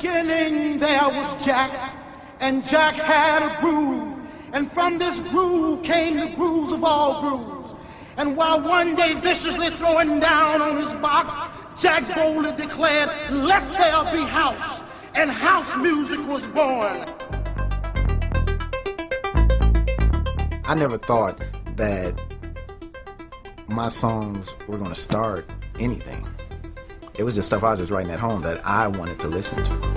beginning there was Jack, and Jack had a groove, and from this groove came the grooves of all grooves. And while one day viciously throwing down on his box, Jack boldly declared, "Let there be house," and house music was born. I never thought that my songs were going to start anything. It was just stuff I was just writing at home that I wanted to listen to.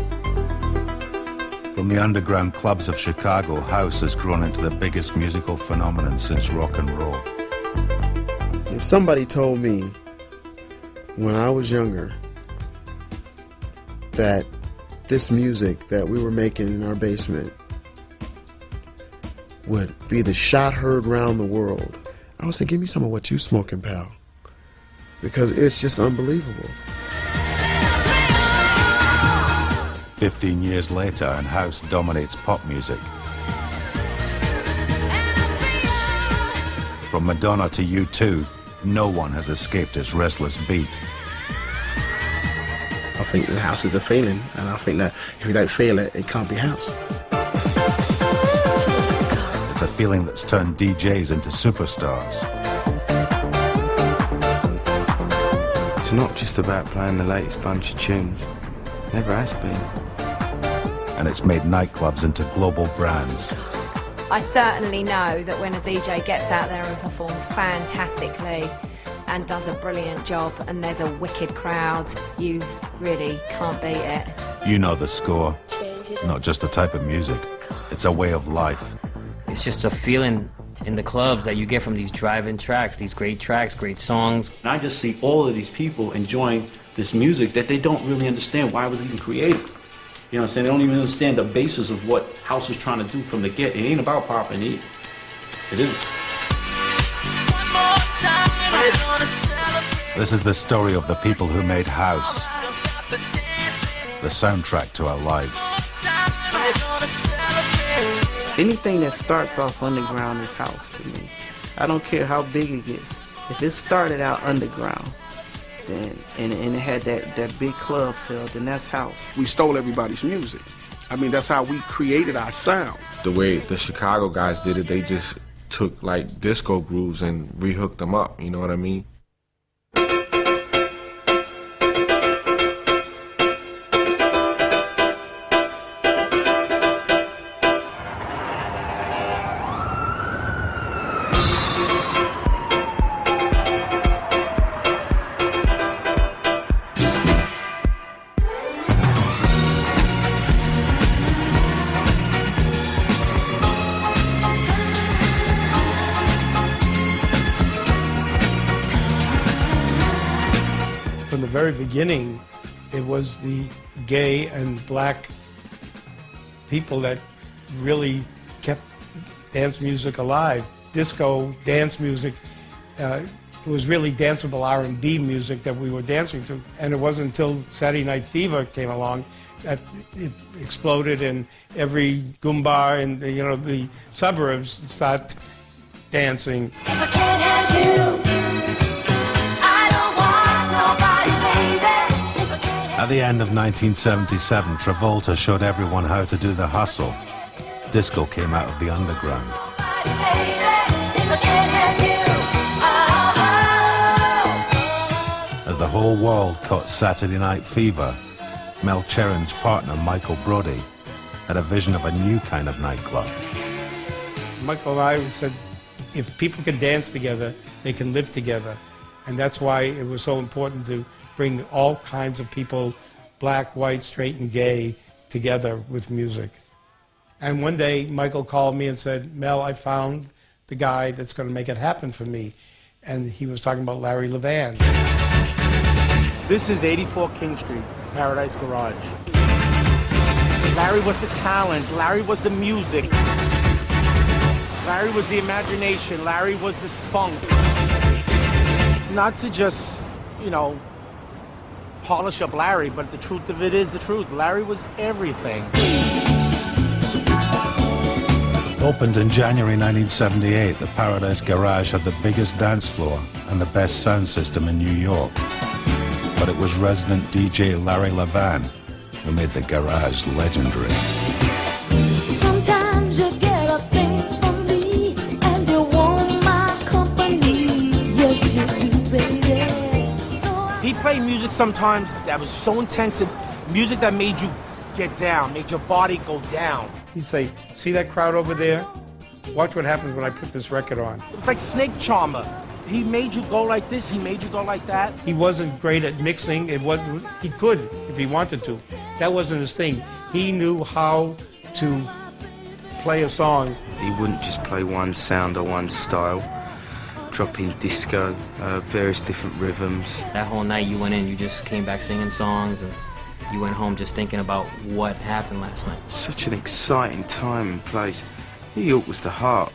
From the underground clubs of Chicago, house has grown into the biggest musical phenomenon since rock and roll. If somebody told me when I was younger that this music that we were making in our basement would be the shot heard round the world, I would say, give me some of what you smoking, pal. Because it's just unbelievable. 15 years later, and house dominates pop music. From Madonna to U2, no one has escaped its restless beat. I think the house is a feeling, and I think that if you don't feel it, it can't be house. It's a feeling that's turned DJs into superstars. It's not just about playing the latest bunch of tunes. Never has been. And it's made nightclubs into global brands. I certainly know that when a DJ gets out there and performs fantastically and does a brilliant job and there's a wicked crowd, you really can't beat it. You know the score. Not just a type of music. It's a way of life. It's just a feeling in the clubs that you get from these drive-in tracks, these great tracks, great songs. And I just see all of these people enjoying this music that they don't really understand why it was even created. You know what I'm saying? They don't even understand the basis of what house is trying to do from the get. It ain't about pop and eat. It isn't. This is the story of the people who made house. The soundtrack to our lives. Anything that starts off underground is house to me. I don't care how big it gets. If it started out underground, then and it had that big club feel, then that's house. We stole everybody's music. I mean, that's how we created our sound. The way the Chicago guys did it, they just took like disco grooves and rehooked them up, you know what I mean? From the very beginning, it was the gay and black people that really kept dance music alive. Disco, dance music, it was really danceable R&B music that we were dancing to. And it wasn't until Saturday Night Fever came along that it exploded, and every goomba in the suburbs start dancing. If I can't have you, At the end of 1977, Travolta showed everyone how to do the hustle. Disco came out of the underground. As the whole world caught Saturday Night Fever, Mel Cheren's partner, Michael Brody, had a vision of a new kind of nightclub. Michael and I said, if people can dance together, they can live together. And that's why it was so important to bring all kinds of people, black, white, straight, and gay, together with music. And one day, Michael called me and said, Mel, I found the guy that's going to make it happen for me. And he was talking about Larry Levan. This is 84 King Street, Paradise Garage. Larry was the talent. Larry was the music. Larry was the imagination. Larry was the spunk. Not to just, polish up Larry, but the truth of it is the truth. Larry was everything. Opened in January 1978, the Paradise Garage had the biggest dance floor and the best sound system in New York. But it was resident DJ Larry Levan who made the garage legendary. Sometimes you get a thing from me, and you want my company. Yes, you do, baby. He played music sometimes that was so intense, and music that made you get down, made your body go down. He'd say, see that crowd over there? Watch what happens when I put this record on. It was like Snake Charmer. He made you go like this, he made you go like that. He wasn't great at mixing. He could if he wanted to. That wasn't his thing. He knew how to play a song. He wouldn't just play one sound or one style. Dropping disco, various different rhythms. That whole night you went in, you just came back singing songs, and you went home just thinking about what happened last night. Such an exciting time and place. New York was the heart,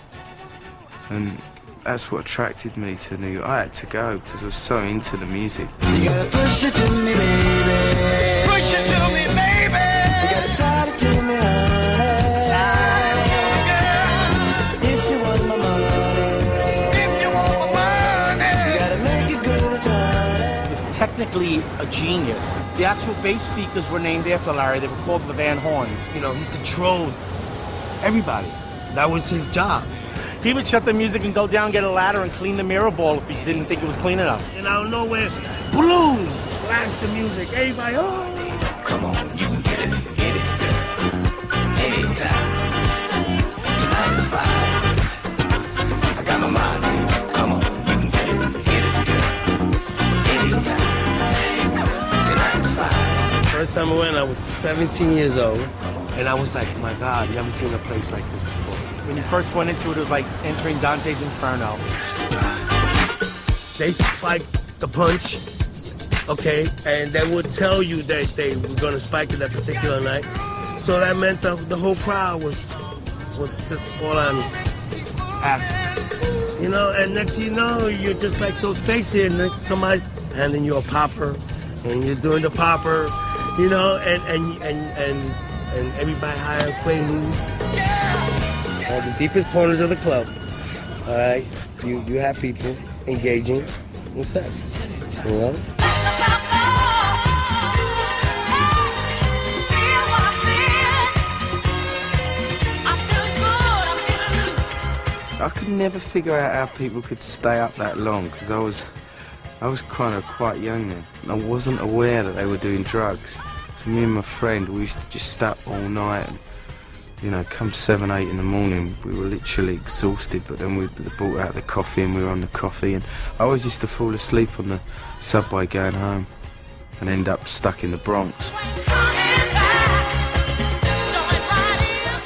and that's what attracted me to New York. I had to go because I was so into the music. You gotta push it to me, baby. Push it to me, baby. You gotta start it to me, honey. Start it to me, girl. If you want my money. If you want my money. You gotta make it good as honey. He was technically a genius. The actual bass speakers were named after Larry. They were called Levan horns. You know, he controlled everybody. That was his job. He would shut the music and go down, get a ladder, and clean the mirror ball if he didn't think it was clean enough. And out of nowhere, boom! Blast the music. Everybody, oh! Come on, you can get it, anytime. Tonight is fine. I got my mind in it. Come on, you can get it, anytime. Tonight is fine. First time I went, I was 17 years old. And I was like, my God, never seen a place like this before. When you first went into it, it was like entering Dante's Inferno. They spiked the punch, okay, and they would tell you that they were gonna spike it that particular night. So that meant the whole crowd was just all on acid. You know, and next you know, you're just like so spaced here, and then somebody handing you a popper, and you're doing the popper, you know, and everybody higher Quaaludes. All the deepest corners of the club, all right, you have people engaging in sex, you know? I could never figure out how people could stay up that long because I was kind of quite young then. I wasn't aware that they were doing drugs. So me and my friend, we used to just stay up all night and, you know, come 7, 8 in the morning, we were literally exhausted, but then we brought out the coffee and we were on the coffee, and I always used to fall asleep on the subway going home and end up stuck in the Bronx.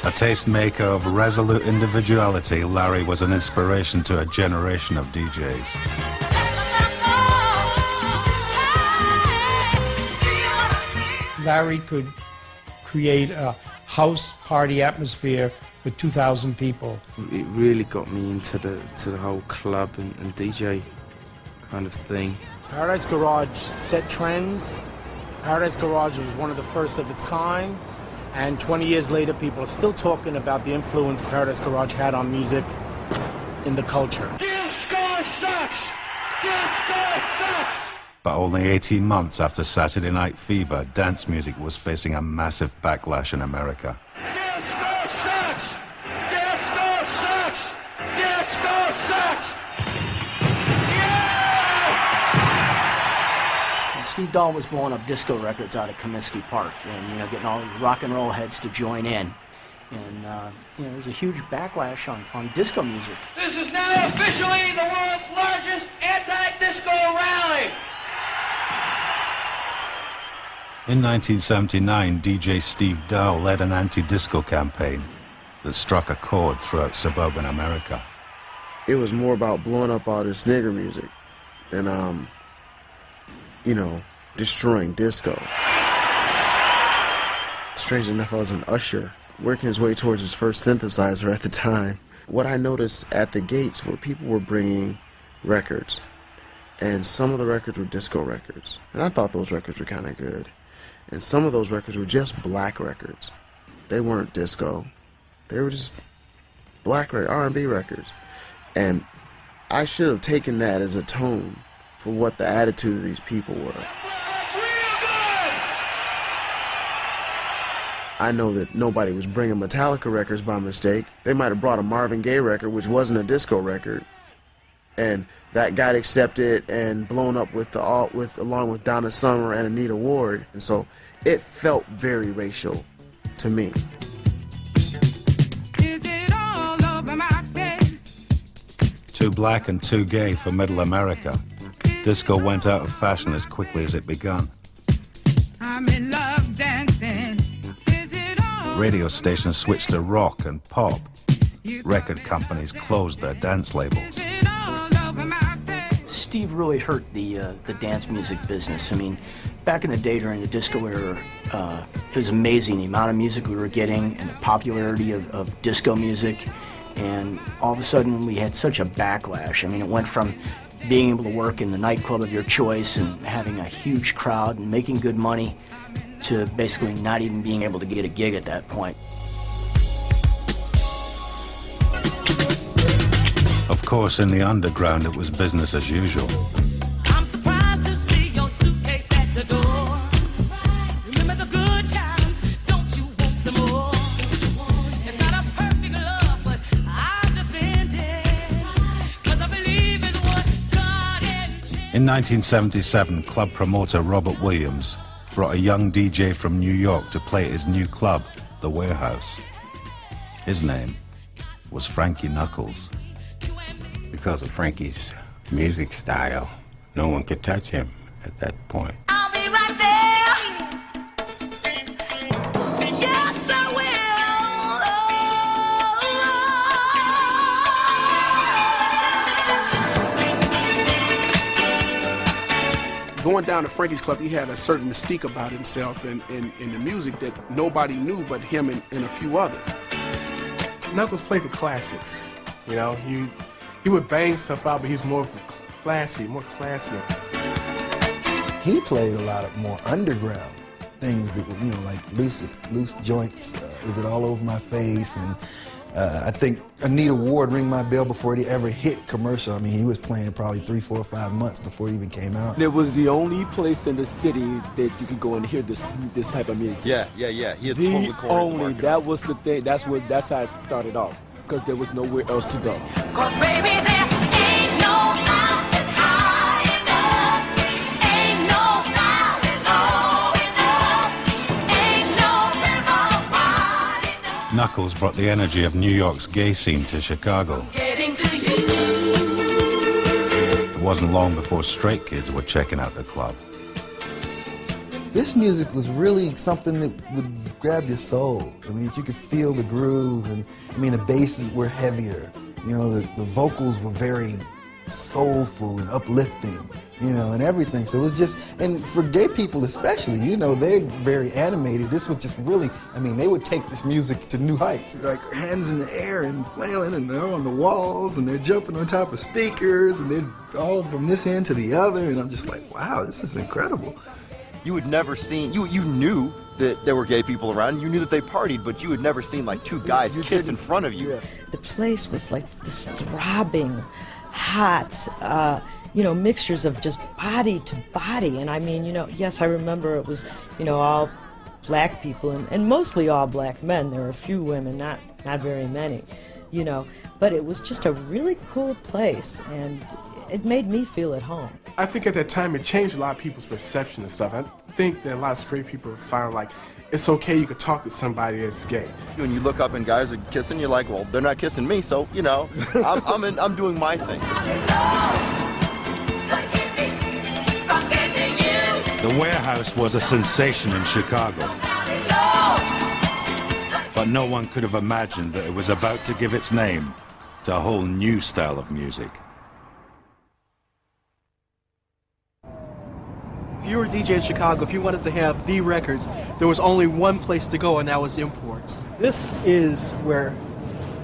A tastemaker of resolute individuality, Larry was an inspiration to a generation of DJs. Larry could create a house party atmosphere with 2,000 people. It really got me into the whole club and DJ kind of thing. Paradise Garage set trends. Paradise Garage was one of the first of its kind. And 20 years later, people are still talking about the influence Paradise Garage had on music in the culture. Disco sucks! Disco sucks! But only 18 months after Saturday Night Fever, dance music was facing a massive backlash in America. Disco sucks! Disco sucks! Disco sucks! Yeah! Steve Dahl was blowing up disco records out at Comiskey Park and, you know, getting all these rock and roll heads to join in. And, you know, there was a huge backlash on disco music. This is now officially the world's largest anti-disco rally! In 1979, DJ Steve Dahl led an anti-disco campaign that struck a chord throughout suburban America. It was more about blowing up all this nigger music than, you know, destroying disco. Strange enough, I was an usher, working his way towards his first synthesizer at the time. What I noticed at the gates were people were bringing records, and some of the records were disco records, and I thought those records were kind of good. And some of those records were just black records. They weren't disco. They were just black R&B records. And I should have taken that as a tone for what the attitude of these people were. I know that nobody was bringing Metallica records by mistake. They might have brought a Marvin Gaye record, which wasn't a disco record, and that got accepted and blown up along with Donna Summer and Anita Ward, and so it felt very racial to me. Is it all over my face? Too black and too gay for middle America, disco went out of fashion as quickly as it began. I'm in love dancing. Is it all? Radio stations switched to rock and pop. Record companies closed their dance labels. Steve really hurt the dance music business. I mean, back in the day during the disco era, it was amazing the amount of music we were getting and the popularity of disco music. And all of a sudden we had such a backlash. I mean, it went from being able to work in the nightclub of your choice and having a huge crowd and making good money to basically not even being able to get a gig at that point. Of course, in the underground, it was business as usual. I'm surprised to see your suitcase at the door. Remember the good times, don't you want some more? It's not a perfect love, but I defend it, 'cause I believe it's what God intended. In 1977, club promoter Robert Williams brought a young DJ from New York to play at his new club, the Wearhous. His name was Frankie Knuckles. Because of Frankie's music style, no one could touch him at that point. I'll be right there. Yes, I will. Going down to Frankie's Club, he had a certain mystique about himself and the music that nobody knew but him and a few others. Knuckles played the classics. You know, he would bang stuff out, but he's more classy. He played a lot of more underground things that were, you know, like loose joints. Is It All Over My Face? And I think Anita Ward Ring My Bell before it ever hit commercial. I mean, he was playing probably 3, 4, 5 months before it even came out. It was the only place in the city that you could go and hear this type of music. Yeah. He had totally cornered the market. That was the thing. That's how it started off, because there was nowhere else to go. 'Cause baby, there ain't no mountain high enough, ain't no valley low enough, ain't no river wide enough. Knuckles brought the energy of New York's gay scene to Chicago. Getting to you. It wasn't long before straight kids were checking out the club. This music was really something that would grab your soul. I mean, you could feel the groove, and I mean, the basses were heavier. You know, the vocals were very soulful and uplifting, you know, and everything. So it was just, and for gay people especially, you know, they're very animated. This was just really, I mean, they would take this music to new heights. Like hands in the air and flailing, and they're on the walls, and they're jumping on top of speakers, and they're all from this end to the other, and I'm just like, wow, this is incredible. You had never seen, you knew that there were gay people around, you knew that they partied, but you had never seen like two guys kiss in front of you. The place was like this throbbing, hot, you know, mixtures of just body to body. And I mean, you know, yes, I remember it was, you know, all black people and mostly all black men. There were a few women, not very many, you know, but it was just a really cool place, and it made me feel at home. I think at that time it changed a lot of people's perception of stuff. I think that a lot of straight people found like it's okay, you could talk to somebody that's gay. When you look up and guys are kissing, you're like, well, they're not kissing me, so you know, I'm doing my thing. The Wearhous was a sensation in Chicago, but no one could have imagined that it was about to give its name to a whole new style of music. If you were a DJ in Chicago, if you wanted to have the records, there was only one place to go, and that was Imports. This is where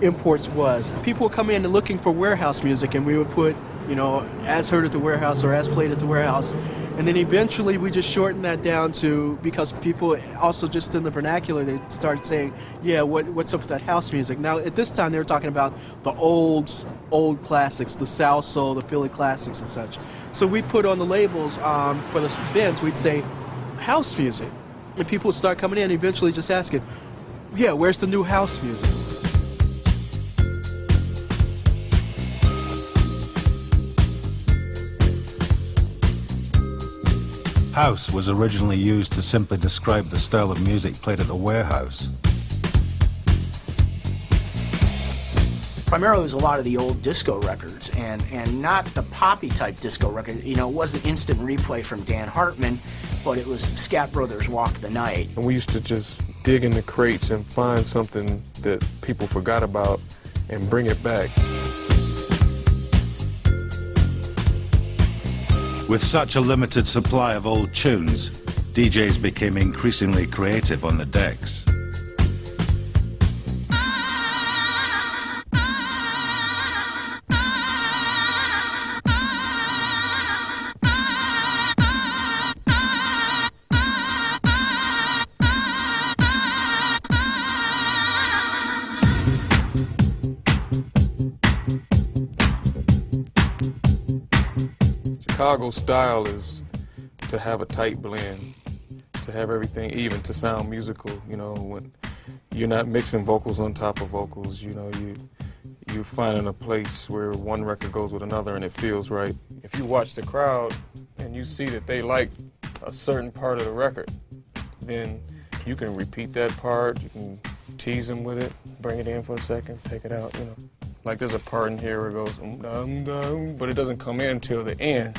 Imports was. People would come in and looking for Wearhouse music, and we would put, you know, as heard at the Wearhouse or as played at the Wearhouse. And then eventually we just shortened that down to, because people also just in the vernacular, they started saying, yeah, what's up with that house music? Now at this time they were talking about the old classics, the South Soul, the Philly classics and such. So we put on the labels for the bins, we'd say house music. And people would start coming in, eventually just asking, yeah, where's the new house music? House was originally used to simply describe the style of music played at the Wearhous. Primarily it was a lot of the old disco records, and not the poppy type disco record. You know, it wasn't instant replay from Dan Hartman, but it was Scat Brothers' Walk the Night. And we used to just dig in the crates and find something that people forgot about and bring it back. With such a limited supply of old tunes, DJs became increasingly creative on the decks. Chicago style is to have a tight blend, to have everything even, to sound musical. You know, when you're not mixing vocals on top of vocals, you know, you're finding a place where one record goes with another and it feels right. If you watch the crowd and you see that they like a certain part of the record, then you can repeat that part, you can tease them with it, bring it in for a second, take it out, you know. Like there's a part in here where it goes, but it doesn't come in till the end.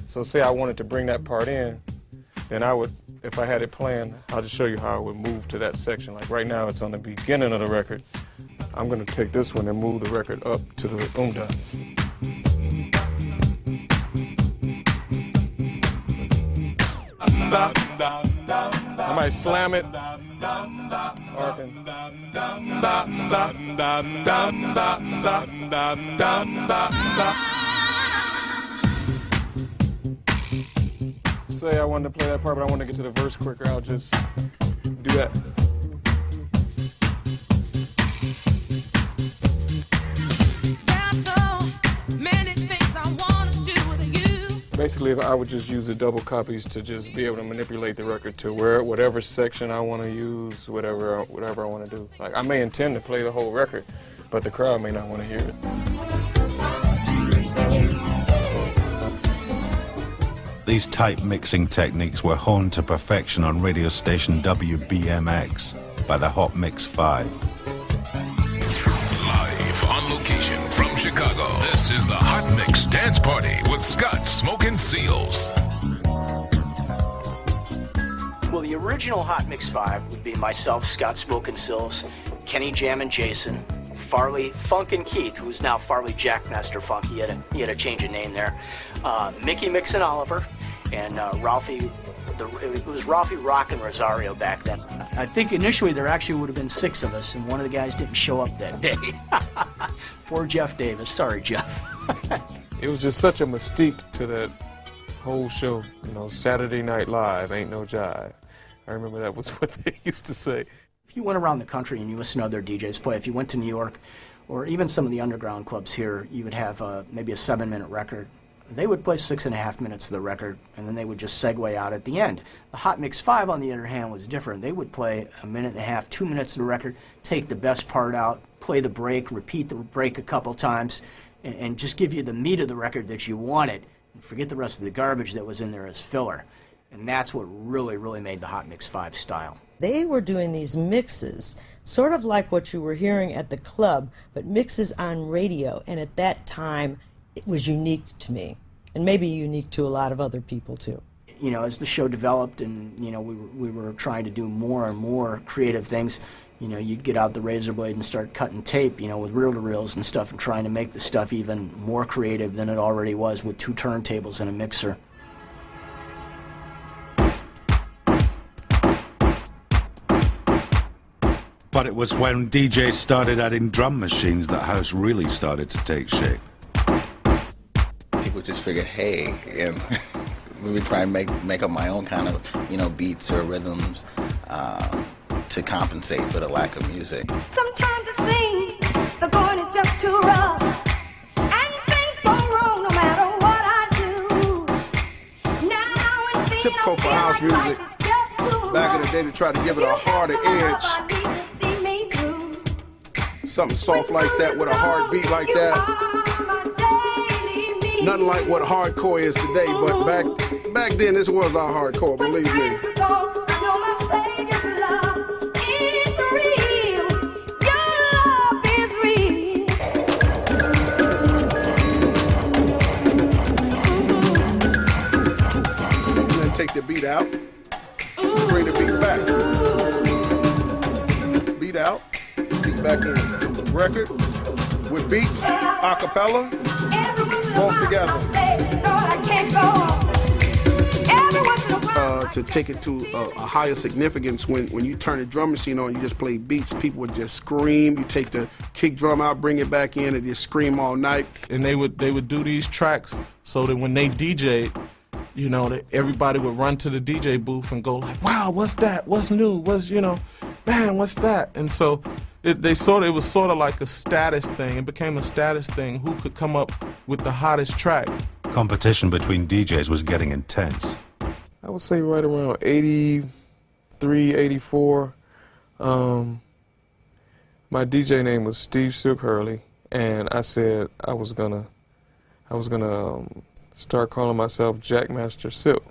So say I wanted to bring that part in, then I would, if I had it planned, I'll just show you how I would move to that section. Like right now it's on the beginning of the record. I'm gonna take this one and move the record up to the umda. I might slam it. Say I wanted to play that part, but I want to get to the verse quicker, I'll just do that. Basically, if I would just use the double copies to just be able to manipulate the record to whatever section I want to use, whatever I want to do. Like I may intend to play the whole record, but the crowd may not want to hear it. These tight mixing techniques were honed to perfection on radio station WBMX by the Hot Mix 5. Live on location from Chicago, this is the Hot Mix Dance Party with Scott Smokin' Seals. Well, the original Hot Mix 5 would be myself, Scott Smokin' Seals, Kenny Jammin' Jason, Farley Funkin' Keith, who's now Farley Jackmaster Funk. He had a change of name there. Mickey Mixon Oliver, and Ralphie. It was Ralphie Rockin' Rosario back then. I think initially there actually would have been 6 of us, and one of the guys didn't show up that day. Poor Jeff Davis. Sorry, Jeff. It was just such a mystique to that whole show. You know, Saturday Night Live, ain't no jive. I remember that was what they used to say. If you went around the country and you listened to other DJs play, if you went to New York or even some of the underground clubs here, you would have maybe a 7-minute record. They would play 6.5 minutes of the record, and then they would just segue out at the end. The Hot Mix 5, on the other hand, was different. They would play 1.5 minutes, 2 minutes of the record, take the best part out, play the break, repeat the break a couple times, and just give you the meat of the record that you wanted, and forget the rest of the garbage that was in there as filler. And that's what really, really made the Hot Mix 5 style. They were doing these mixes, sort of like what you were hearing at the club, but mixes on radio, and at that time, it was unique to me, and maybe unique to a lot of other people too. You know, as the show developed and, you know, we were trying to do more and more creative things, you know, you'd get out the razor blade and start cutting tape, you know, with reel-to-reels and stuff and trying to make the stuff even more creative than it already was with 2 turntables and a mixer. But it was when DJs started adding drum machines that house really started to take shape. People just figured, hey, let me try and make up my own kind of, you know, beats or rhythms to compensate for the lack of music. Sometimes it seems the going is just too rough, and things go wrong no matter what I do. Now and then Typical for house music. back in the day to try to give it a harder edge. Something soft like that with a hard beat like that. Nothing like what hardcore is today, but back then this was our hardcore, believe me. Take the beat out, bring the beat back. Beat out, beat back in. Record with beats, a cappella, both together. To take it to a higher significance, when you turn the drum machine on, you just play beats, people would just scream. You take the kick drum out, bring it back in, and just scream all night. And they would do these tracks so that when they DJ'd, you know, that everybody would run to the DJ booth and go like, wow, what's that? What's new? What's, you know, man, what's that? And so it was sort of like a status thing. It became a status thing. Who could come up with the hottest track? Competition between DJs was getting intense. I would say right around 83, 84. My DJ name was Steve Silk Hurley, and I said I was gonna start calling myself Jackmaster Silk.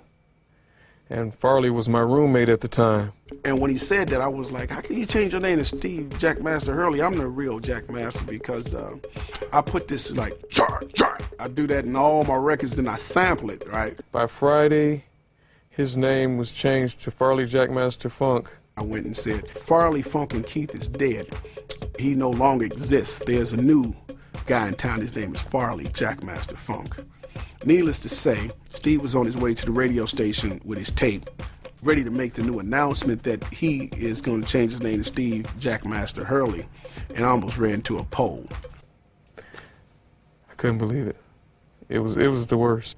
And Farley was my roommate at the time. And when he said that, I was like, how can you change your name to Steve Jackmaster Hurley? I'm the real Jackmaster because I put this like, I do that in all my records, then I sample it, right? By Friday, his name was changed to Farley Jackmaster Funk. I went and said, Farley Funk and Keith is dead. He no longer exists. There's a new guy in town. His name is Farley Jackmaster Funk. Needless to say, Steve was on his way to the radio station with his tape, ready to make the new announcement that he is going to change his name to Steve Jackmaster Hurley, and I almost ran into a pole. I couldn't believe it. It was the worst.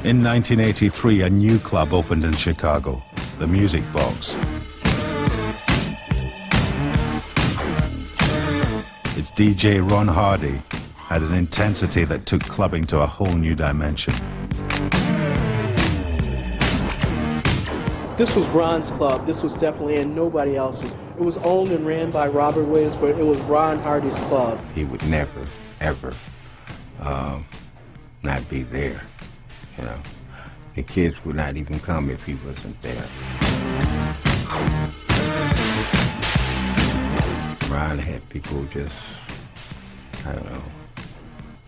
In 1983, a new club opened in Chicago, the Music Box. Its DJ Ron Hardy had an intensity that took clubbing to a whole new dimension. This was Ron's club. This was definitely and nobody else's. It was owned and ran by Robert Williams, but it was Ron Hardy's club. He would never, ever not be there. You know, the kids would not even come if he wasn't there. Ron had people just, I don't know,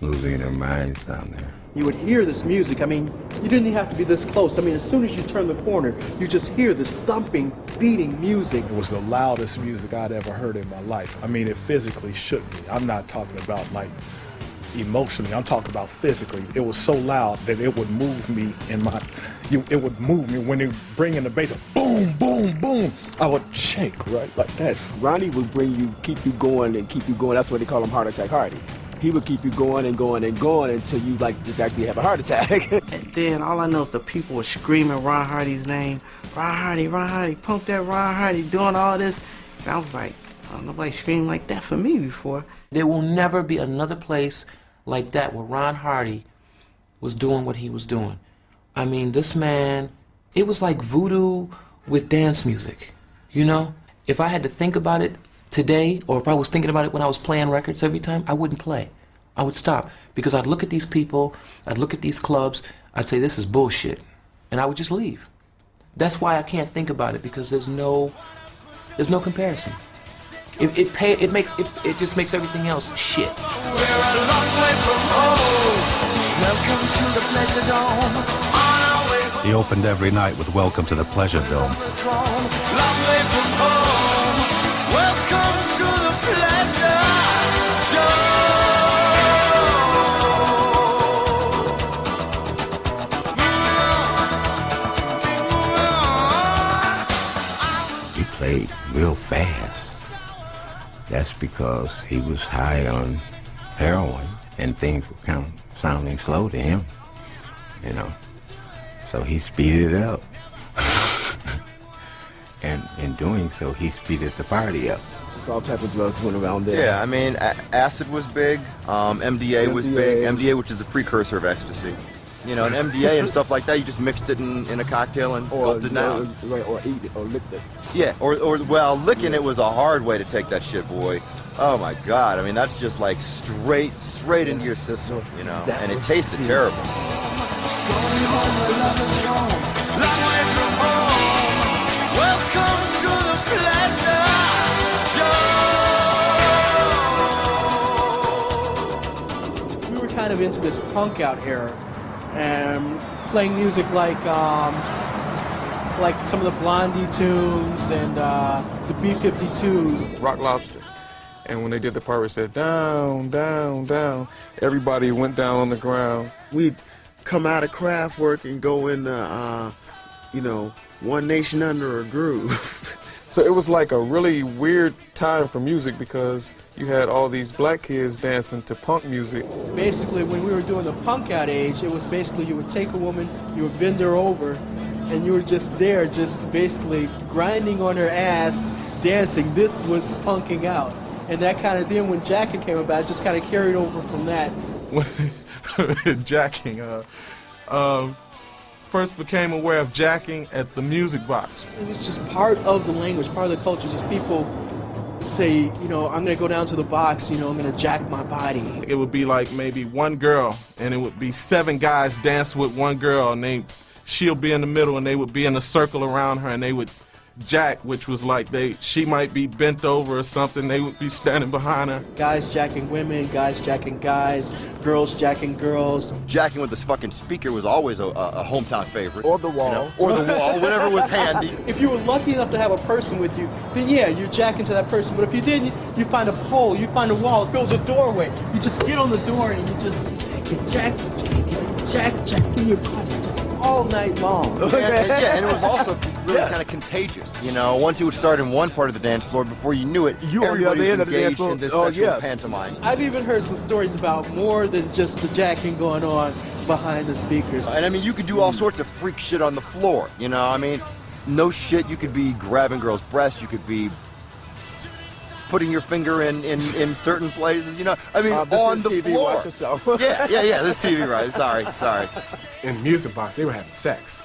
losing their minds down there. You would hear this music. I mean, you didn't even have to be this close. I mean, as soon as you turn the corner, you just hear this thumping, beating music. It was the loudest music I'd ever heard in my life. I mean, it physically shook me. I'm not talking about like emotionally, I'm talking about physically. It was so loud that it would move me it would move me when they bring in the bass, boom, boom, boom. I would shake, right, like that. Ronnie would keep you going and keep you going. That's what they call him, Heart Attack Hardy. He would keep you going and going and going until you like just actually have a heart attack. And then all I know is the people were screaming Ron Hardy's name. Ron Hardy, pump that Ron Hardy, doing all this. And I was like, oh, nobody screamed like that for me before. There will never be another place like that where Ron Hardy was doing what he was doing. I mean, this man, it was like voodoo with dance music, you know? If I had to think about it today, or if I was thinking about it when I was playing records every time, I wouldn't play. I would stop, because I'd look at these people, I'd look at these clubs, I'd say, this is bullshit, and I would just leave. That's why I can't think about it, because there's no comparison. It just makes everything else shit. We're a long way from home. Welcome to the Pleasure Dome. On our way home. He opened every night with Welcome to the Pleasure Dome. Long way from home. Welcome to the Pleasure Dome. He played real fast. That's because he was high on heroin and things were kind of sounding slow to him, you know. So he speeded it up. And in doing so, he speeded the party up. There's all types of drugs going around there. Yeah, I mean, acid was big, MDA was big, MDA, which is a precursor of ecstasy. You know, and MDA and stuff like that, you just mixed it in a cocktail and gulped it down. Or eat it, or licked it. Yeah, well, licking it was a hard way to take that shit, boy. Oh my God, I mean, that's just like straight into your system, you know, and it tasted terrible. Welcome to the pleasure We were kind of into this punk out era and playing music like some of the Blondie tunes and the B-52s. Rock Lobster. And when they did the part where it said down, down, down, everybody went down on the ground. We'd come out of craft work and go into, One Nation Under a Groove. So it was like a really weird time for music because you had all these black kids dancing to punk music. Basically, when we were doing the punk out age, it was basically you would take a woman, you would bend her over, and you were just there, just basically grinding on her ass, dancing. This was punking out. And that kind of, then when jacking came about, it just kind of carried over from that. Jacking, first became aware of jacking at the music box. It was just part of the language, part of the culture. Just people say, I'm going to go down to the box, I'm going to jack my body. It would be like maybe one girl, and it would be 7 guys dance with one girl, and she'll be in the middle, and they would be in a circle around her, and they would jack, which was like she might be bent over or something, they would be standing behind her. Guys jacking women, guys jacking guys, girls jacking girls. Jacking with this fucking speaker was always a hometown favorite. Or the wall. Or the wall, whatever was handy. If you were lucky enough to have a person with you, then yeah, you're jacking to that person. But if you didn't, you find a pole, you find a wall, it fills a doorway. You just get on the door and you just jack in your body all night long. And it was also really kind of contagious. Once you would start in one part of the dance floor, before you knew it, everybody was engaged in this sexual pantomime. I've even heard some stories about more than just the jacking going on behind the speakers. And I mean, you could do all sorts of freak shit on the floor. I mean, no shit, you could be grabbing girls' breasts, you could be putting your finger in certain places, I mean, on the TV, floor. watch yourself. Yeah, this TV, right? Sorry. In the music box, they were having sex.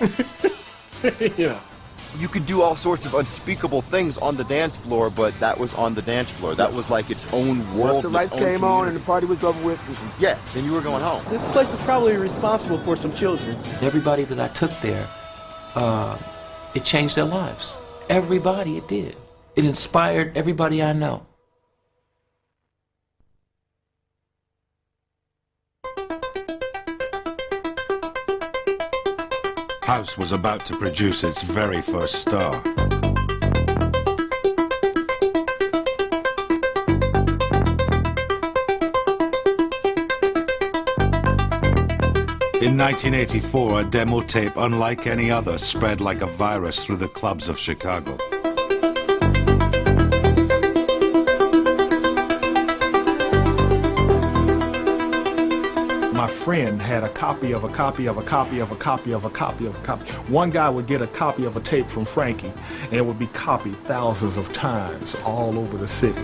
You could do all sorts of unspeakable things on the dance floor, but that was on the dance floor. That was like its own world. Once the lights came on and the party was over with. Yeah, then you were going home. This place is probably responsible for some children. Everybody that I took there, it changed their lives. Everybody, it did. It inspired everybody I know. House was about to produce its very first star. In 1984, a demo tape unlike any other spread like a virus through the clubs of Chicago. My friend had a copy of a copy of a copy of a copy of a copy of a copy. One guy would get a copy of a tape from Frankie, and it would be copied thousands of times all over the city.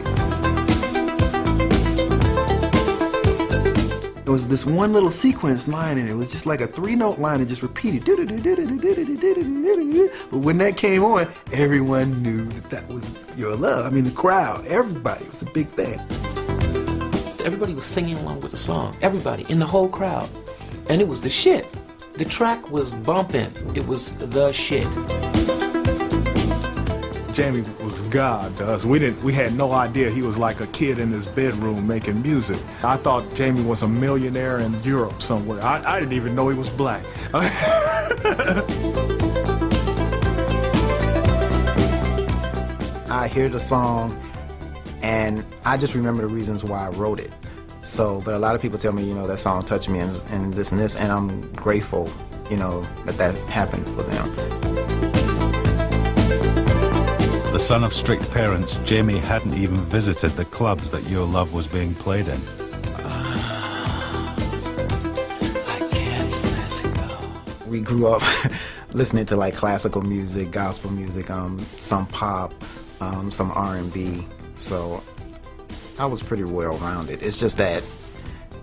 There was this one little sequence line in it. It was just like a 3-note line that just repeated. But when that came on, everyone knew that was Your Love. I mean, the crowd, everybody. It was a big thing. Everybody was singing along with the song. Everybody, in the whole crowd. And it was the shit. The track was bumping. It was the shit. Jamie was God to us. We had no idea he was like a kid in his bedroom making music. I thought Jamie was a millionaire in Europe somewhere. I didn't even know he was black. I hear the song and I just remember the reasons why I wrote it. So, but a lot of people tell me, that song touched me and this and this, and I'm grateful, that happened for them. The son of strict parents, Jamie hadn't even visited the clubs that Your Love was being played in. We grew up listening to like classical music, gospel music, some pop, some R&B, So I was pretty well rounded. It's just that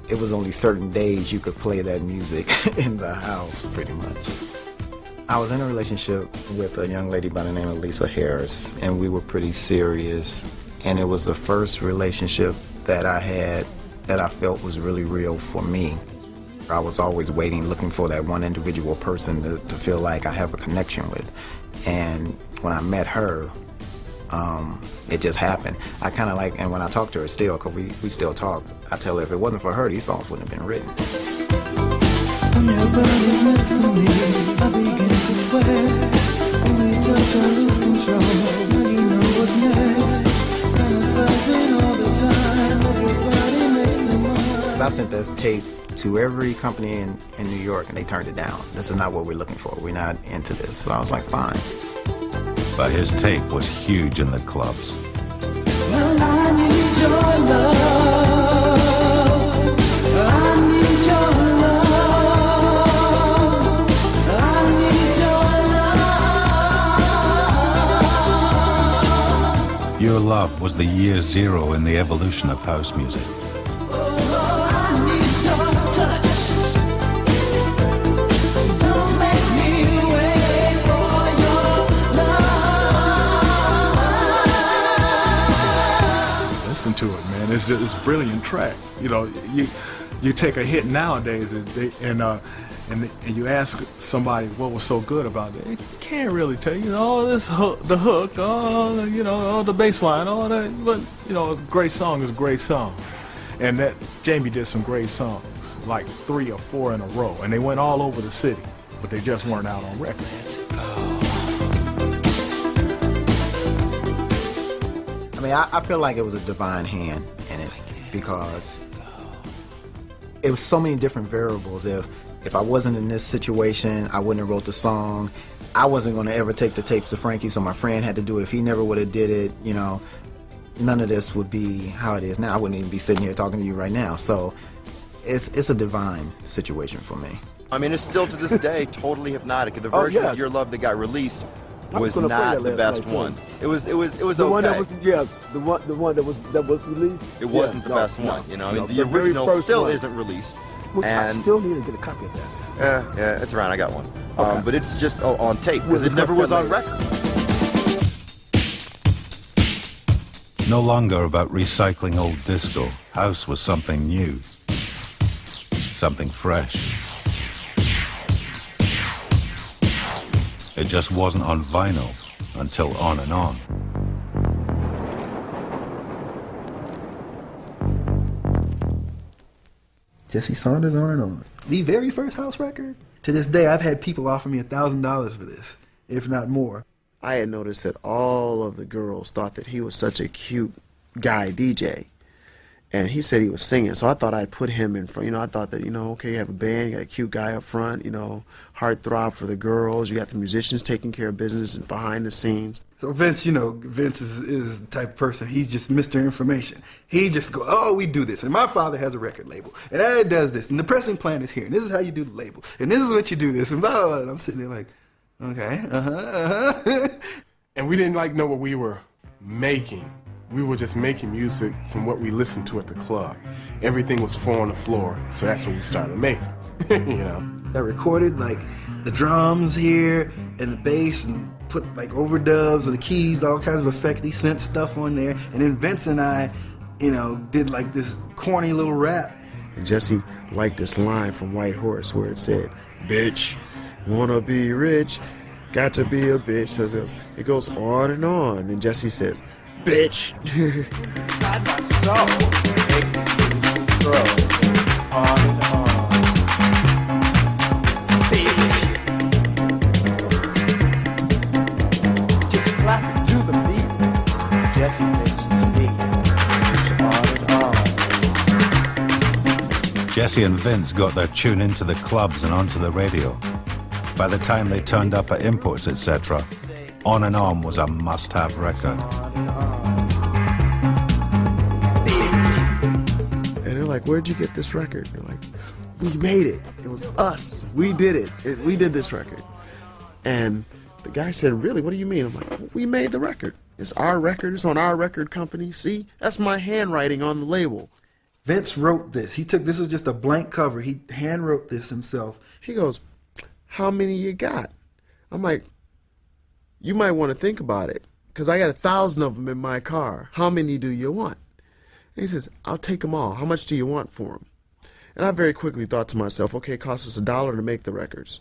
it was only certain days you could play that music in the house, pretty much. I was in a relationship with a young lady by the name of Lisa Harris, and we were pretty serious. And it was the first relationship that I had that I felt was really real for me. I was always waiting, looking for that one individual person to feel like I have a connection with. And when I met her, it just happened. I kind of like, and when I talk to her still, because we still talk, I tell her if it wasn't for her, these songs wouldn't have been written. When your body's next to me, I begin to swear. When you touch, I lose control. Now you know what's next. Fantasizing all the time of your body next to mine. I sent this tape to every company in New York, and they turned it down. This is not what we're looking for. We're not into this. So I was like, fine. But his tape was huge in the clubs. Well, I need your love. I need your love. I need your love. Your Love was the year zero in the evolution of house music. I need your touch. Don't make me wait for your love. Listen to it, man. It's just, it's a brilliant track. You know, you take a hit nowadays and you ask somebody what was so good about it. They can't really tell you. This hook, the hook, the bass line, all that. But a great song is a great song. And that Jamie did some great songs, like 3 or 4 in a row, and they went all over the city, but they just weren't out on record. I mean, I feel like it was a divine hand in it because it was so many different variables. If I wasn't in this situation, I wouldn't have wrote the song. I wasn't going to ever take the tapes to Frankie, so my friend had to do it. If he never would have did it, none of this would be how it is now. I wouldn't even be sitting here talking to you right now. So it's a divine situation for me. I mean, it's still to this day totally hypnotic. The version of Your Love that got released was not the best one. It was the okay. One that was, the one that was released. It wasn't the best one. I mean, the original still isn't released. Which and I still need to get a copy of that. Yeah, it's around. I got one. Okay. But it's just on tape because it never was on record. No longer about recycling old disco, house was something new, something fresh. It just wasn't on vinyl until On and On. Jesse Saunders, On and On. The very first house record. To this day, I've had people offer me $1,000 for this, if not more. I had noticed that all of the girls thought that he was such a cute guy DJ. And he said he was singing, so I thought I'd put him in front. I thought that, okay, you have a band, you got a cute guy up front, heartthrob for the girls, you got the musicians taking care of business behind the scenes. So Vince, Vince is the type of person, he's just Mr. Information. He just goes, oh, we do this, and my father has a record label, and it does this, and the pressing plan is here, and this is how you do the label, and this is what you do this, and blah, blah, blah. And I'm sitting there like, okay, And we didn't know what we were making. We were just making music from what we listened to at the club. Everything was 4 on the floor, so that's what we started making, I recorded the drums here and the bass and put overdubs of the keys, all kinds of effecty synth stuff on there. And then Vince and I, did this corny little rap. And Jesse liked this line from White Horse where it said, bitch, wanna be rich, got to be a bitch. So it goes on and on. And Jesse says, bitch. On and on. Just clap to the beat. Jesse thinks it's me. It's on and on. Jesse and Vince got their tune into the clubs and onto the radio. By the time they turned up at Imports, etc., On and On was a must-have record. And they're like, where'd you get this record? They're like, we made it. It was us. We did it. We did this record. And the guy said, really, what do you mean? I'm like, we made the record. It's our record. It's on our record company. See, that's my handwriting on the label. Vince wrote this. This was just a blank cover. He hand wrote this himself. He goes, how many you got? I'm like, you might want to think about it, because I got 1,000 of them in my car. How many do you want? And he says, I'll take them all. How much do you want for them? And I very quickly thought to myself, okay, it costs us $1 to make the records.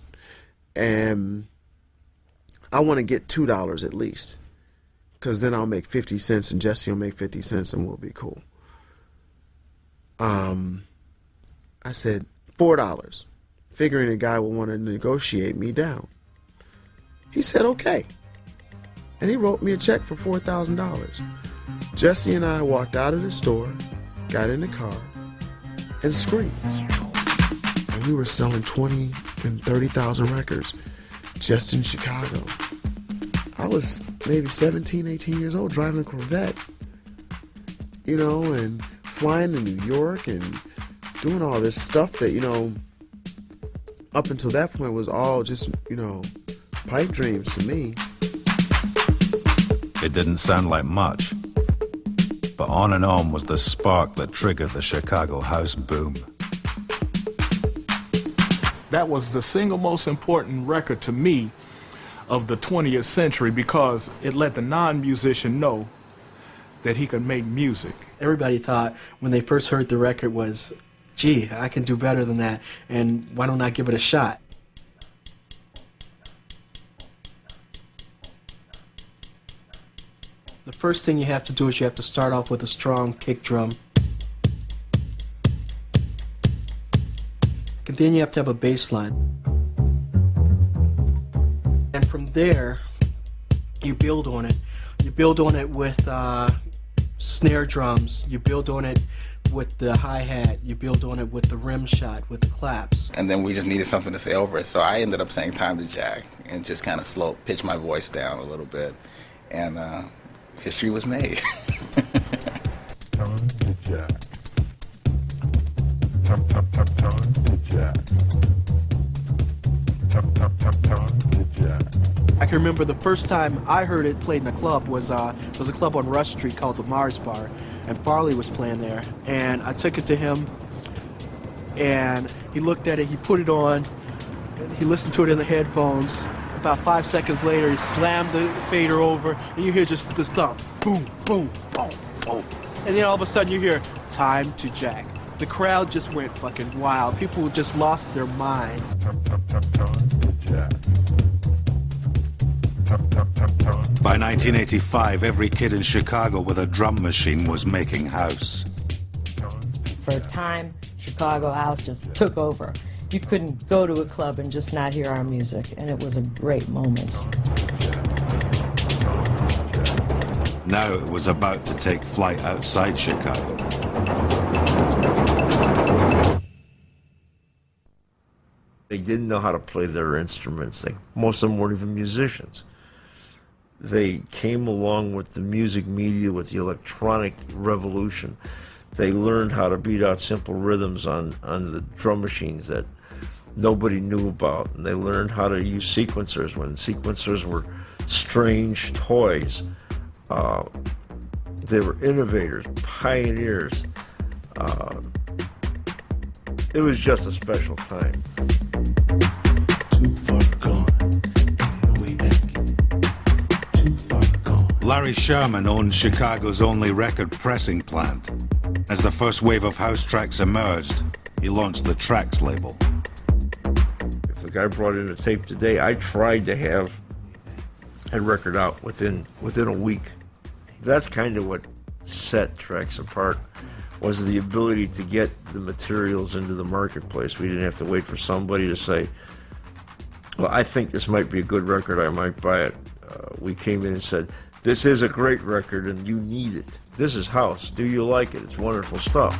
And I want to get $2 at least, because then I'll make 50 cents and Jesse will make 50 cents and we'll be cool. I said $4, figuring a guy will want to negotiate me down. He said, okay. And he wrote me a check for $4,000. Jesse and I walked out of the store, got in the car, and screamed. And we were selling 20 and 30,000 records just in Chicago. I was maybe 17, 18 years old driving a Corvette, you know, and flying to New York and doing all this stuff that, you know, up until that point was all just, you know, pipe dreams to me. It didn't sound like much, but On and On was the spark that triggered the Chicago house boom. That was the single most important record to me of the 20th century, because it let the non-musician know that he could make music. Everybody thought when they first heard the record was, gee, I can do better than that, and why don't I give it a shot? The first thing you have to do is you have to start off with a strong kick drum. And then you have to have a bass line. And from there, you build on it. You build on it with snare drums. You build on it with the hi-hat. You build on it with the rim shot, with the claps. And then we just needed something to say over it. So I ended up saying Time to Jack and just kind of pitch my voice down a little bit. And history was made. Time to Jack. Time to Jack. Time to Jack. I can remember the first time I heard it played in a club was a club on Rush Street called the Mars Bar, and Farley was playing there. And I took it to him, and he looked at it, he put it on, he listened to it in the headphones. About 5 seconds later, he slammed the fader over, and you hear just this thump, boom, boom, boom, boom. And then all of a sudden you hear, Time to Jack. The crowd just went fucking wild. People just lost their minds. By 1985, every kid in Chicago with a drum machine was making house. For a time, Chicago house just took over. You couldn't go to a club and just not hear our music, and it was a great moment. Now it was about to take flight outside Chicago. They didn't know how to play their instruments. Most of them weren't even musicians. They came along with the music media, with the electronic revolution. They learned how to beat out simple rhythms on the drum machines that nobody knew about. And they learned how to use sequencers when sequencers were strange toys. They were innovators, pioneers. It was just a special time. Larry Sherman owned Chicago's only record pressing plant. As the first wave of house tracks emerged, he launched the Trax label. If the guy brought in a tape today, I tried to have a record out within a week. That's kind of what set Trax apart, was the ability to get the materials into the marketplace. We didn't have to wait for somebody to say, well, I think this might be a good record, I might buy it. We came in and said, this is a great record and you need it. This is house. Do you like it? It's wonderful stuff.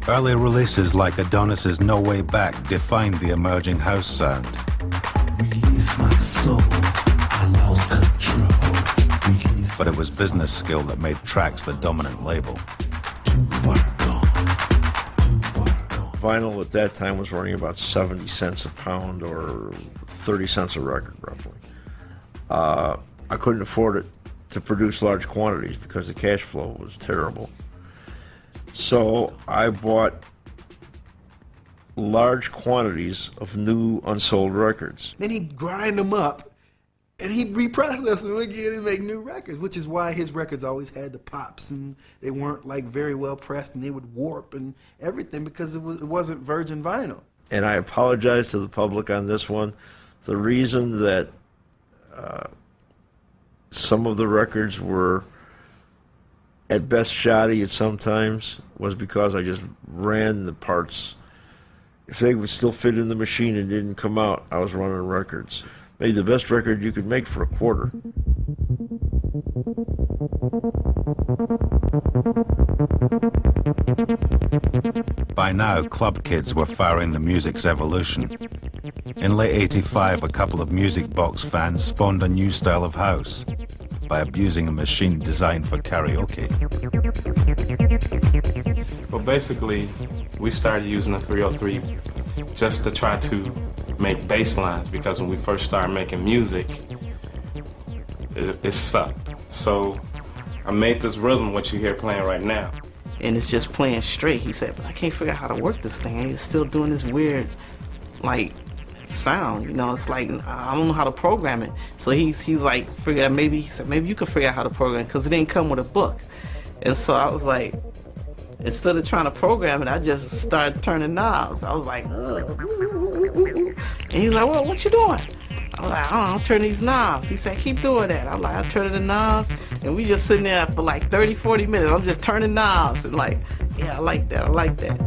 Early releases like Adonis's No Way Back defined the emerging house sound. Release my soul, I lost control. But it was business skill that made Trax the dominant label. Vinyl at that time was running about 70 cents a pound or 30 cents a record, roughly. I couldn't afford it to produce large quantities because the cash flow was terrible. So I bought large quantities of new unsold records. Then he'd grind them up, and he'd reprocess them again and make new records, which is why his records always had the pops, and they weren't like very well pressed, and they would warp and everything because it wasn't virgin vinyl. And I apologize to the public on this one. The reason that some of the records were at best shoddy at some times was because I just ran the parts. If they would still fit in the machine and didn't come out, I was running records. Made the best record you could make for a quarter. By now, club kids were firing the music's evolution. In late '85, a couple of music box fans spawned a new style of house by abusing a machine designed for karaoke. Well, basically, we started using the 303 just to try to make bass lines, because when we first started making music, it sucked. So I made this rhythm, what you hear playing right now. And it's just playing straight. He said, but I can't figure out how to work this thing. And it's still doing this weird, like, sound, you know. It's like, I don't know how to program it. So he's like, he said, maybe you can figure out how to program it, because it didn't come with a book. And so I was like, instead of trying to program it, I just started turning knobs. I was like, ugh. And he's like, well, what you doing? I was like, I'm turning these knobs. He said, keep doing that. I'm like, I'm turning the knobs. And we just sitting there for like 30, 40 minutes. I'm just turning knobs. And like, yeah, I like that. I like that.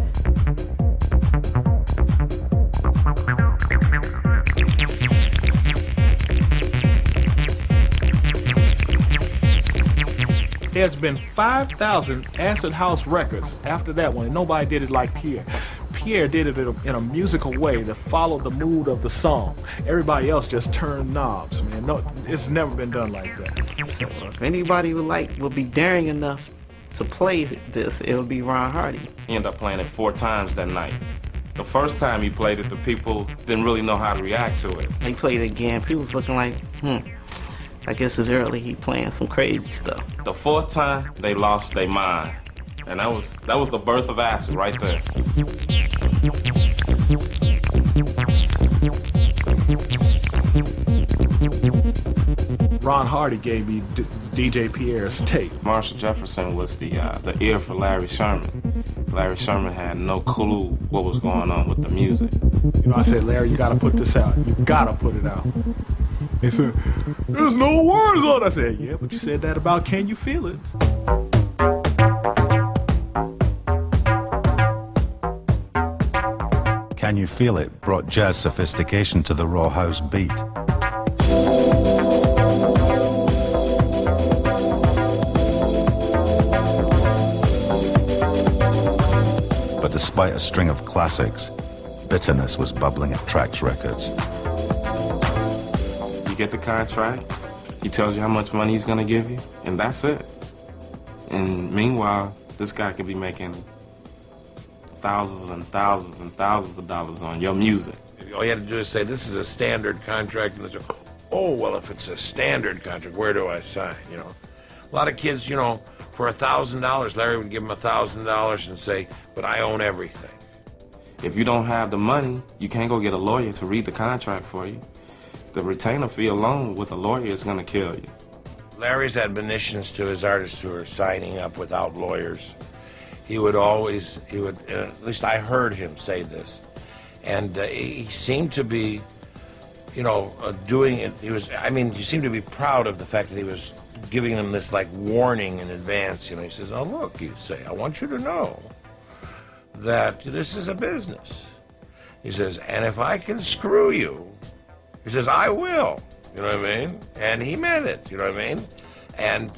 There's been 5,000 acid house records after that one, and nobody did it like Pierre. Pierre did it in a musical way that followed the mood of the song. Everybody else just turned knobs, man. No, it's never been done like that. So if anybody would be daring enough to play this, it would be Ron Hardy. He ended up playing it 4 times that night. The first time he played it, the people didn't really know how to react to it. He played it again. People was looking like, I guess it's early. He playing some crazy stuff. The 4th time, they lost their mind. And that was the birth of acid right there. Ron Hardy gave me DJ Pierre's tape. Marshall Jefferson was the ear for Larry Sherman. Larry Sherman had no clue what was going on with the music. You know, I said, Larry, you gotta put this out. You gotta put it out. He said, there's no words on it. I said, yeah, but you said that about Can You Feel It? Can You Feel It brought jazz sophistication to the raw house beat. But despite a string of classics, bitterness was bubbling at Trax Records. You get the contract, he tells you how much money he's gonna give you, and that's it. And meanwhile, this guy could be making thousands and thousands and thousands of dollars on your music. All you had to do is say, this is a standard contract, and they say, oh, well, if it's a standard contract, where do I sign, you know? A lot of kids, you know, for $1,000, Larry would give them $1,000 and say, but I own everything. If you don't have the money, you can't go get a lawyer to read the contract for you. The retainer fee alone with a lawyer is going to kill you. Larry's admonitions to his artists who are signing up without lawyers, he would, at least I heard him say this, and he seemed to be, you know, doing it. He seemed to be proud of the fact that he was giving them this, like, warning in advance. You know, he says, oh, look, you say, I want you to know that this is a business. He says, and if I can screw you, he says, I will. You know what I mean? And he meant it, you know what I mean? And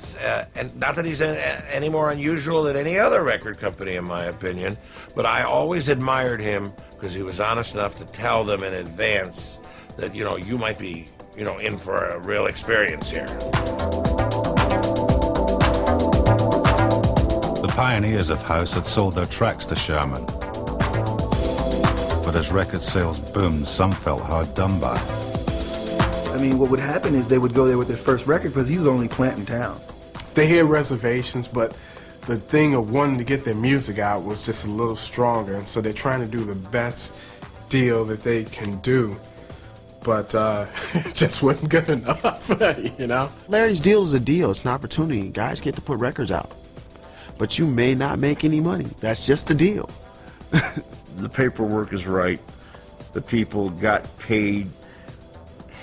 not that he's any more unusual than any other record company, in my opinion, but I always admired him because he was honest enough to tell them in advance that, you know, you might be, you know, in for a real experience here. The pioneers of house had sold their tracks to Sherman. But as record sales boomed, some felt hard done by. I mean, what would happen is they would go there with their first record because he was only planting town. They had reservations, but the thing of wanting to get their music out was just a little stronger, and so they're trying to do the best deal that they can do. But it just wasn't good enough, you know? Larry's deal is a deal. It's an opportunity. Guys get to put records out. But you may not make any money. That's just the deal. The paperwork is right. The people got paid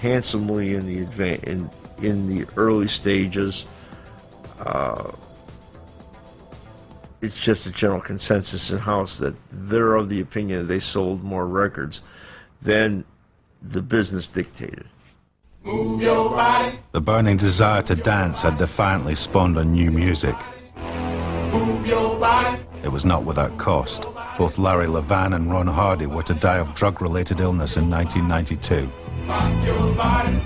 handsomely in the early stages. It's just a general consensus in house that they're of the opinion that they sold more records than the business dictated. Move your body. The burning desire to dance had defiantly spawned on new music. Move your body. It was not without cost. Both Larry Levan and Ron Hardy were to die of drug-related illness in 1992. Rock your body.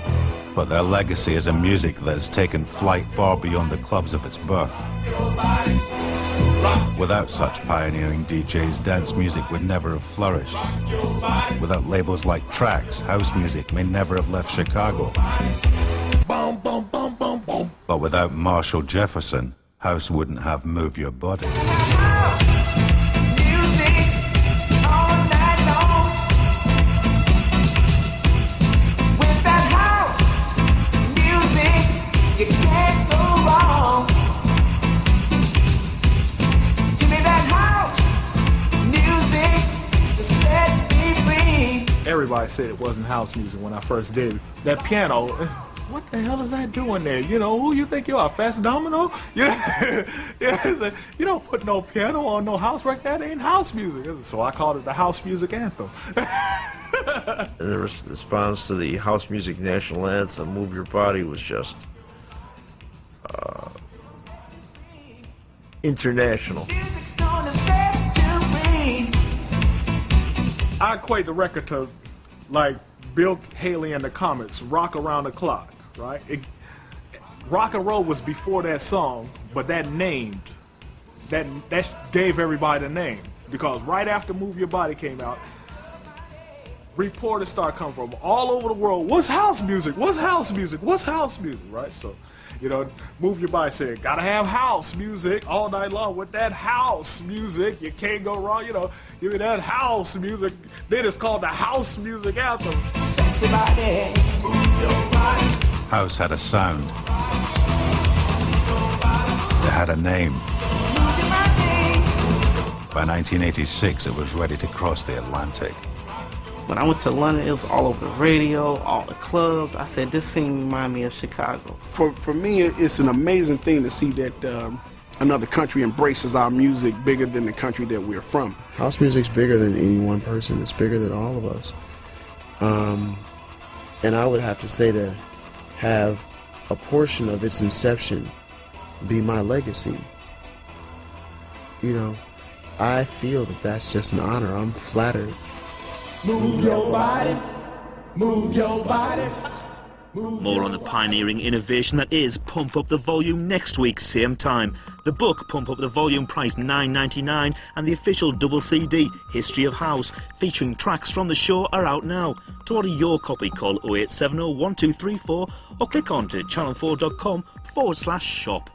But their legacy is a music that has taken flight far beyond the clubs of its birth. Without such pioneering DJs, dance music would never have flourished. Without labels like Trax, house music may never have left Chicago. But without Marshall Jefferson, house wouldn't have Move Your Body. You can't go wrong. Give me that house music to set me free. Everybody said it wasn't house music when I first did it. That piano, what the hell is that doing there? You know, who you think you are, Fast Domino? You know, yeah, you don't put no piano on no house record. That ain't house music. So I called it the house music anthem. The response to the house music national anthem, Move Your Body, was just international. I equate the record to like Bill Haley and the Comets, Rock Around the Clock, right? Rock and roll was before that song, but that gave everybody the name, because right after Move Your Body came out, reporters start coming from all over the world. What's house music? What's house music? What's house music? Right? So, you know, Move Your Body said, gotta have house music all night long. With that house music, you can't go wrong. You know, give me that house music. Then it's called the house music anthem. Sexy body, move your body. House had a sound. It had a name. By 1986, it was ready to cross the Atlantic. When I went to London, it was all over the radio, all the clubs. I said, this scene reminds me of Chicago. For me, it's an amazing thing to see that another country embraces our music bigger than the country that we're from. House music's bigger than any one person. It's bigger than all of us. And I would have to say to have a portion of its inception be my legacy. You know, I feel that that's just an honor. I'm flattered. Move your body, move your body. More on the pioneering innovation that is Pump Up the Volume next week, same time. The book, Pump Up the Volume, priced $9.99, and the official double CD, History of House, featuring tracks from the show, are out now. To order your copy, call 0870 1234 or click on to channel4.com/shop.